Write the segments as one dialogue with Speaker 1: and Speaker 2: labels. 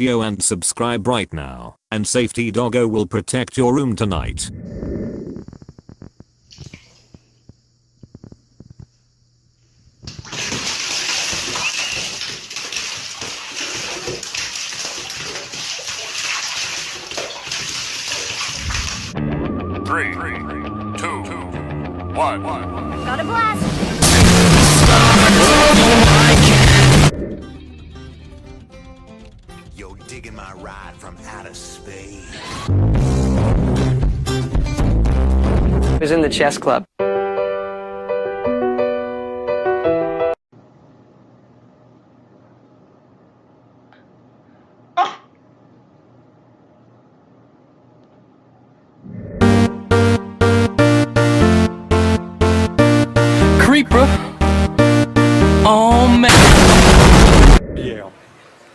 Speaker 1: Yo, and subscribe right now, and Safety Doggo will protect your room tonight.
Speaker 2: Three, two, one.
Speaker 3: Got a blast!
Speaker 4: Yo, digging my ride from outer space.
Speaker 5: It was in the chess club. Creeper. Oh man.
Speaker 6: Yale.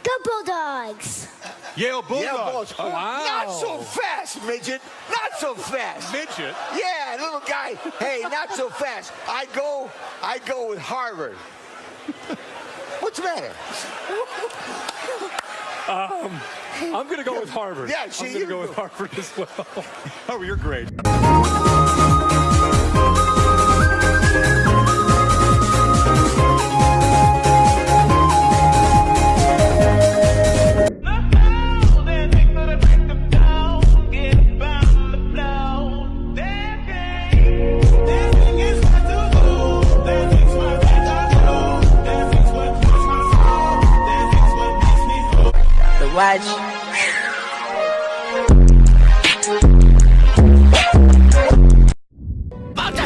Speaker 3: Go Bulldogs!
Speaker 6: Yale Bulldogs.
Speaker 4: Yeah, boss.
Speaker 6: Oh, wow.
Speaker 4: Not so fast, midget. Not so fast.
Speaker 6: Midget.
Speaker 4: Yeah, little guy. Hey, not so fast. I go with Harvard. What's the matter?
Speaker 6: I'm going to go with Harvard.
Speaker 4: Yeah, see,
Speaker 6: I'm going to go with Harvard as well. Oh, you're great.
Speaker 5: The wedge.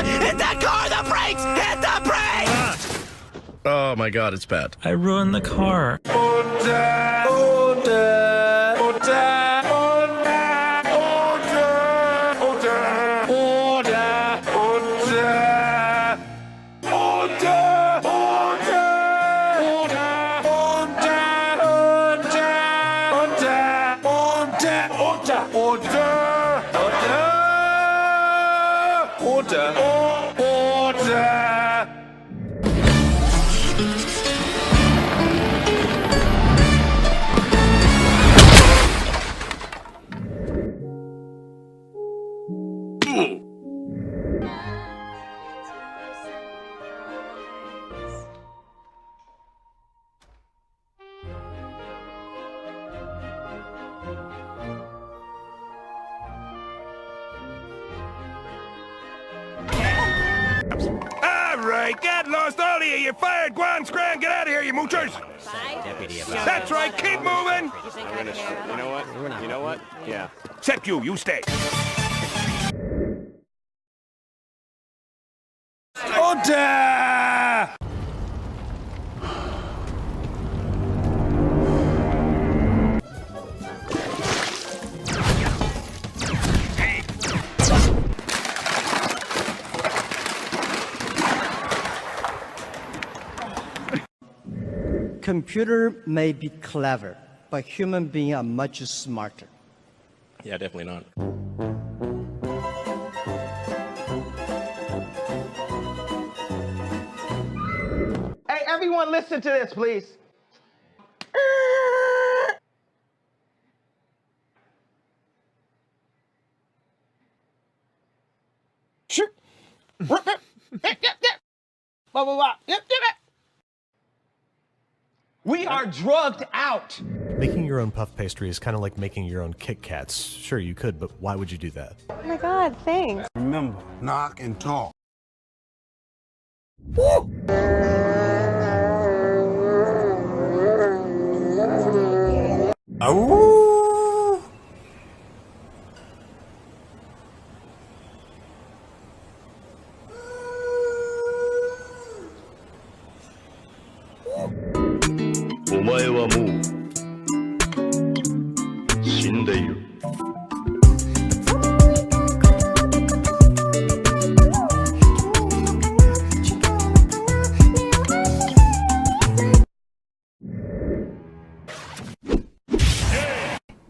Speaker 4: Hit that car! The brakes! Hit the brakes!
Speaker 7: Oh my god, it's bad.
Speaker 8: I ruined the car.
Speaker 2: Alright, get lost, all of you. You're fired. Go on, scram. Get out of here, you moochers. That's right. Keep moving.
Speaker 9: You know what? Yeah.
Speaker 2: Except you. You stay. Order!
Speaker 10: Computer may be clever, but human beings are much smarter.
Speaker 7: Yeah, definitely not.
Speaker 9: Hey, everyone, listen to this, please. Sure. We are drugged out.
Speaker 11: Making your own puff pastry is kind of like making your own Kit Kats. Sure, you could, but why would you do that?
Speaker 3: Oh my god, thanks.
Speaker 4: Remember, knock and talk.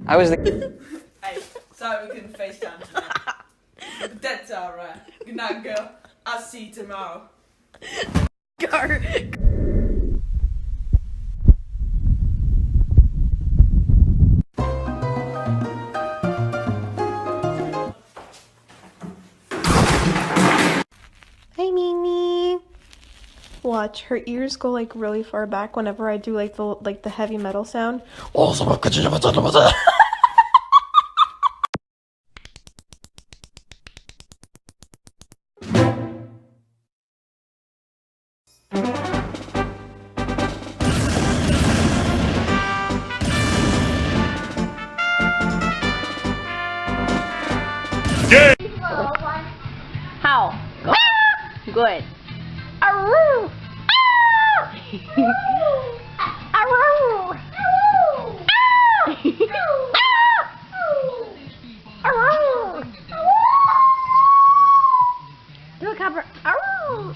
Speaker 5: I was the.
Speaker 12: Hey, sorry we couldn't FaceTime tonight. But that's alright. Good night, girl. I'll see you tomorrow.
Speaker 3: Watch, her ears go like really far back whenever I do like the heavy metal sound.
Speaker 8: How? Good. Aroo! Aroo! Aroo! Do a copper. Aroo!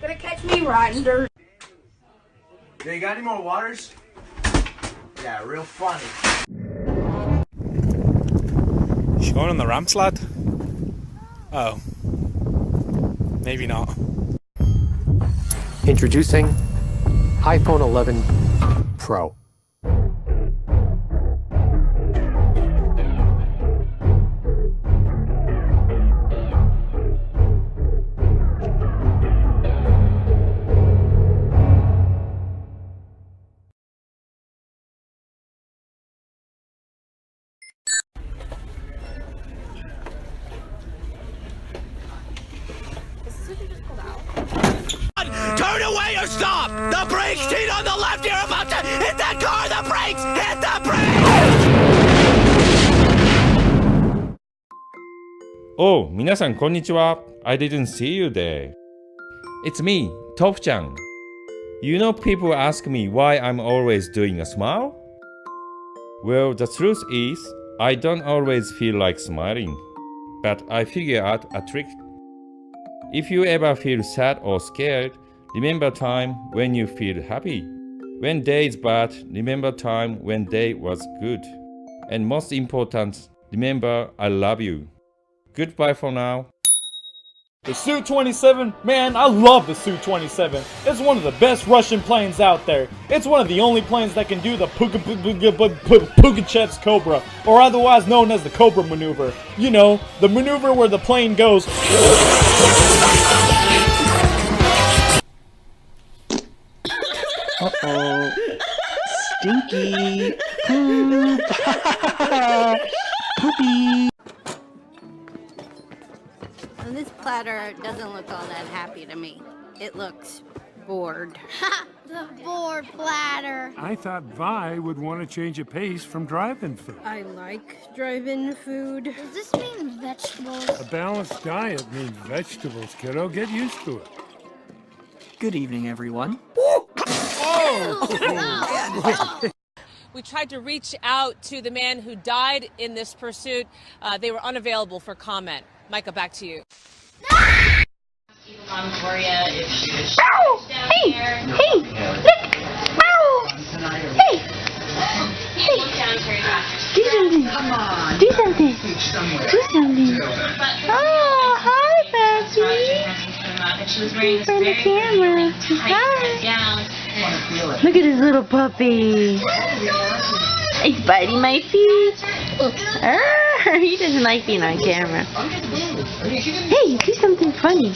Speaker 8: Gonna catch me riding dirt.
Speaker 9: Yeah, you got any more waters? Yeah, real funny.
Speaker 6: You going on the ramps, lad? Oh. Maybe not.
Speaker 5: Introducing iPhone 11 Pro.
Speaker 2: Turn away or stop! The brakes, Gene, on the left! You're about to hit that car! The brakes! Hit the brakes!
Speaker 13: Oh, 皆さんこんにちは。I didn't see you there. It's me, Top-chan. You know people ask me why I'm always doing a smile? Well, the truth is, I don't always feel like smiling. But I figure out a trick. If you ever feel sad or scared, remember time when you feel happy. When day is bad, remember time when day was good. And most important, remember I love you. Goodbye for now.
Speaker 6: The Su-27? Man, I love the Su-27. It's one of the best Russian planes out there. It's one of the only planes that can do the Pugachev's Cobra, or otherwise known as the Cobra maneuver. You know, the maneuver where the plane goes...
Speaker 10: Uh-oh. Stinky. Poop. Poopy.
Speaker 8: Well, this platter doesn't look all that happy to me. It looks bored. Ha! The bored platter.
Speaker 2: I thought Vi would want to change a pace from drive-in food.
Speaker 8: I like drive-in food.
Speaker 3: Does this mean vegetables?
Speaker 2: A balanced diet means vegetables, kiddo. Get used to it.
Speaker 5: Good evening, everyone.
Speaker 12: We tried to reach out to the man who died in this pursuit. They were unavailable for comment. Micah, back to you.
Speaker 8: Gloria, if she was hey! Hey! Look! Ow! Hey! Hey! Do something! Come on! Do something! Do something! Oh, hi, Patsy! For the camera! Hi! Look at this little puppy! He's biting my feet! He doesn't like being on camera. Hey, do something funny!